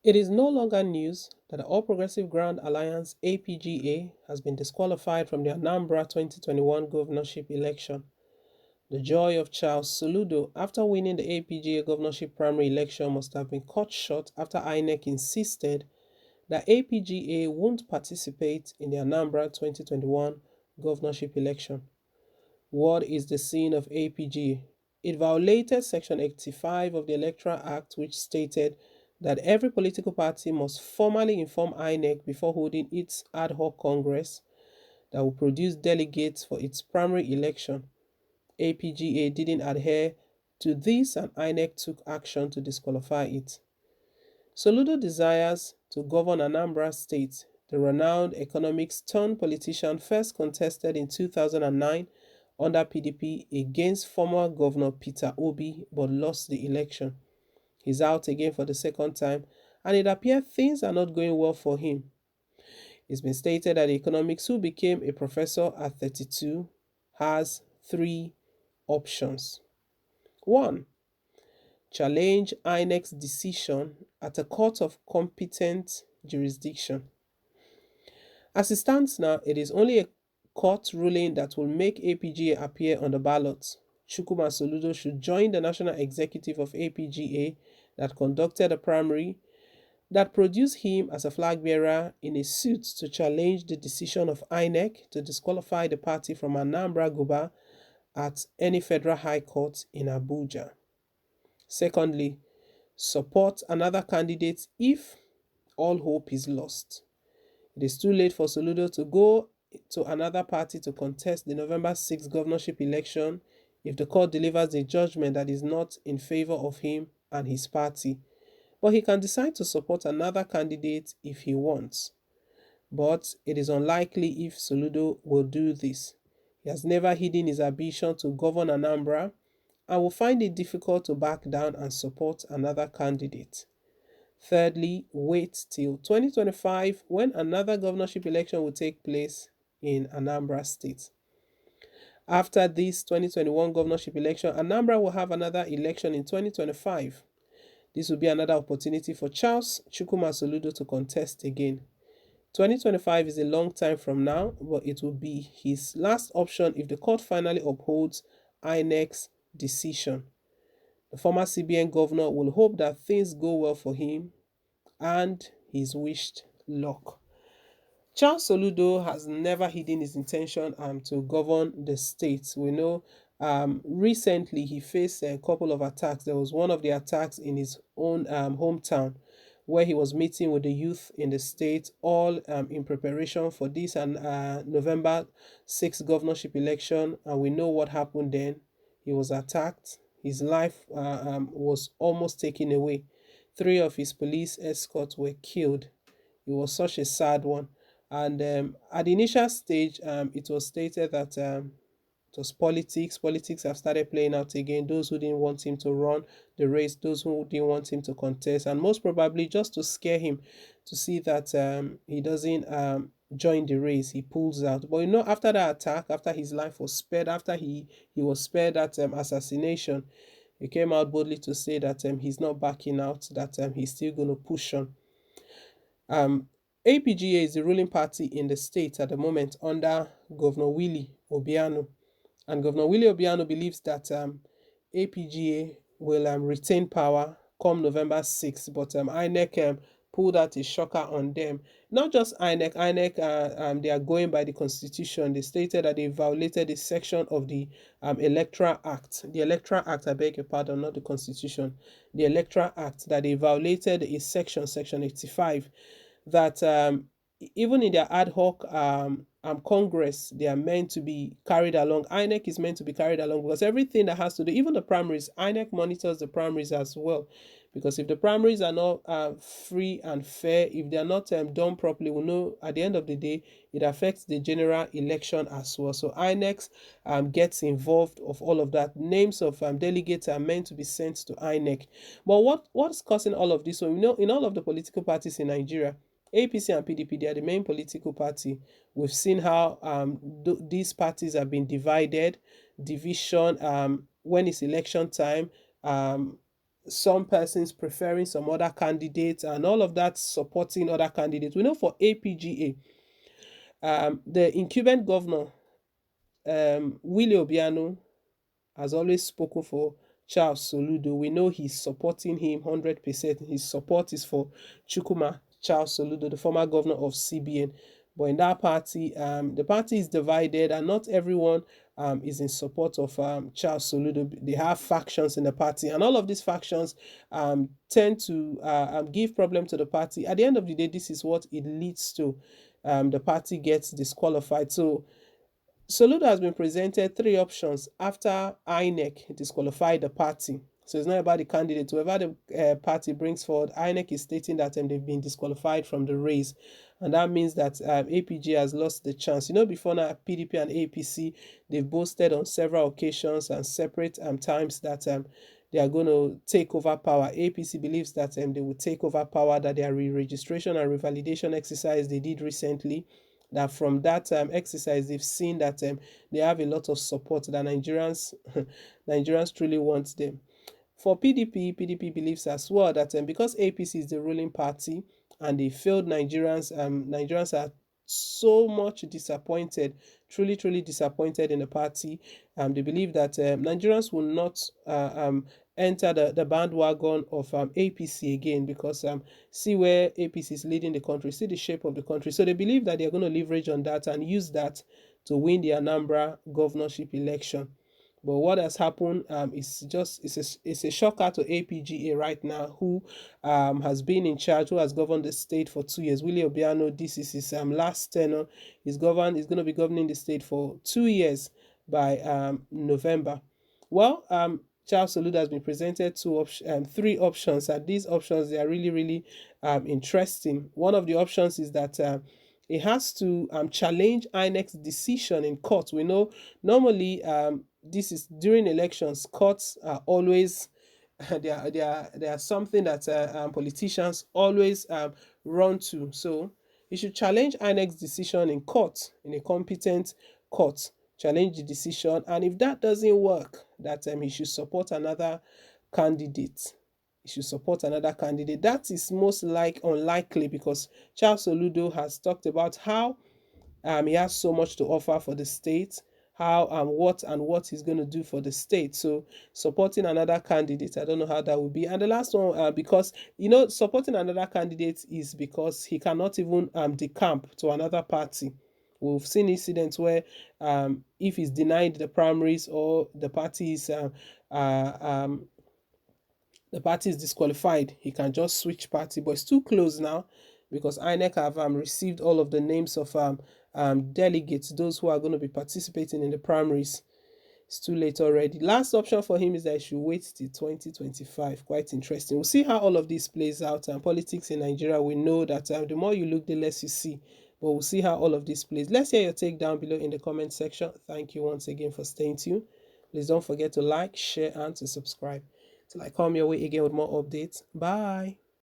It is no longer news that the All Progressive Grand Alliance APGA has been disqualified from the Anambra 2021 governorship election. The joy of Charles Soludo after winning the APGA governorship primary election must have been cut short after Inec insisted that APGA won't participate in the Anambra 2021 governorship election. What is the sin of APGA? It violated Section 85 of the Electoral Act, which stated that every political party must formally inform INEC before holding its ad hoc congress that will produce delegates for its primary election. APGA didn't adhere to this and INEC took action to disqualify it. Soludo desires to govern Anambra State. The renowned economics turned politician first contested in 2009 under PDP against former Governor Peter Obi but lost the election. He's out again for the second time and it appears things are not going well for him. It's been stated that the economics who became a professor at 32 has three options. 1. Challenge INEC's decision at a court of competent jurisdiction. As it stands now, it is only a court ruling that will make APGA appear on the ballot. Chukwuma Soludo should join the national executive of APGA that conducted a primary that produced him as a flag bearer in a suit to challenge the decision of INEC to disqualify the party from Anambra Guber at any federal high court in Abuja. Secondly, support another candidate if all hope is lost. It is too late for Soludo to go to another party to contest the November 6 governorship election if the court delivers a judgment that is not in favor of him and his party. But he can decide to support another candidate if he wants. But it is unlikely if Soludo will do this. He has never hidden his ambition to govern Anambra and will find it difficult to back down and support another candidate. Thirdly, wait till 2025 when another governorship election will take place in Anambra State. After this 2021 governorship election, Anambra will have another election in 2025. This will be another opportunity for Charles Chukwuma Soludo to contest again. 2025 is a long time from now, but it will be his last option if the court finally upholds INEC's decision. The former CBN governor will hope that things go well for him and his wished luck. Charles Soludo has never hidden his intention to govern the state. We know recently he faced a couple of attacks. There was one of the attacks in his own hometown where he was meeting with the youth in the state, all in preparation for this and November 6th governorship election. And we know what happened then. He was attacked. His life was almost taken away. 3 of his police escorts were killed. It was such a sad one. And at the initial stage, it was stated that it was politics. Politics have started playing out again. Those who didn't want him to run the race, those who didn't want him to contest, and most probably just to scare him to see that he doesn't join the race, he pulls out. But after that attack, after his life was spared, after he was spared that assassination, he came out boldly to say that he's not backing out, that he's still going to push on. APGA is the ruling party in the state at the moment under Governor Willie Obiano. And Governor Willie Obiano believes that APGA will retain power come November 6th, but INEC pulled out a shocker on them. Not just INEC, they are going by the constitution. They stated that they violated a section of the Electoral Act. The Electoral Act, I beg your pardon, not the constitution. The Electoral Act, that they violated a section 85, that even in their ad hoc Congress, they are meant to be carried along. INEC is meant to be carried along because everything that has to do, even the primaries, INEC monitors the primaries as well. Because if the primaries are not free and fair, if they are not done properly, we know at the end of the day, it affects the general election as well. So INEC gets involved of all of that. Names of delegates are meant to be sent to INEC. But what's causing all of this? So we know in all of the political parties in Nigeria, APC and PDP, they are the main political party. We've seen how these parties have been divided, division when it's election time. some persons preferring some other candidates and all of that supporting other candidates. We know for APGA, the incumbent governor, Willie Obiano, has always spoken for Charles Soludo. We know he's supporting him 100%. His support is for Chukuma Charles Soludo, the former governor of CBN. But in that party, the party is divided, and not everyone is in support of Charles Soludo. They have factions in the party, and all of these factions tend to give problem to the party. At the end of the day, this is what it leads to. The party gets disqualified. So Soludo has been presented three options after Inec disqualified the party. So it's not about the candidate. Whoever the party brings forward, Inec is stating that they've been disqualified from the race. And that means that APG has lost the chance. You know, before now, PDP and APC, they've boasted on several occasions and separate times that they are going to take over power. APC believes that they will take over power, that their re-registration and revalidation exercise they did recently, that from that exercise they've seen that they have a lot of support, that Nigerians truly want them. For PDP believes as well that because APC is the ruling party and they failed Nigerians, Nigerians are so much disappointed, truly disappointed in the party. They believe that Nigerians will not enter the bandwagon of APC again, because see where APC is leading the country, see the shape of the country. So they believe that they're going to leverage on that and use that to win the Anambra governorship election. But what has happened is just it's a shocker to APGA right now, who has been in charge, who has governed the state for 2 years. Willie Obiano, this is his last tenure. He's going to be governing the state for 2 years by November. Well, Charles Soludo has been presented three options, and these options, they are really interesting. One of the options is that it has to challenge Inec's decision in court. We know normally this is during elections, courts are always they are something that politicians always run to. So he should challenge Inec's decision in court, in a competent court, challenge the decision, and if that doesn't work, that he should support another candidate. He should support another candidate. That is most unlikely, because Charles Soludo has talked about how he has so much to offer for the state, how what he's going to do for the state. So supporting another candidate, I don't know how that will be. And the last one, because supporting another candidate is because he cannot even decamp to another party. We've seen incidents where if he's denied the primaries, or the party is disqualified, he can just switch party. But it's too close now, because INEC have received all of the names of delegates, those who are going to be participating in the primaries. It's too late already. Last option for him is that he should wait till 2025. Quite interesting. We'll see how all of this plays out. And politics in Nigeria, we know that the more you look, the less you see. But we'll see how all of this plays. Let's hear your take down below in the comment section. Thank you once again for staying tuned. Please don't forget to like, share, and to subscribe. Till I come your way again with more updates. Bye.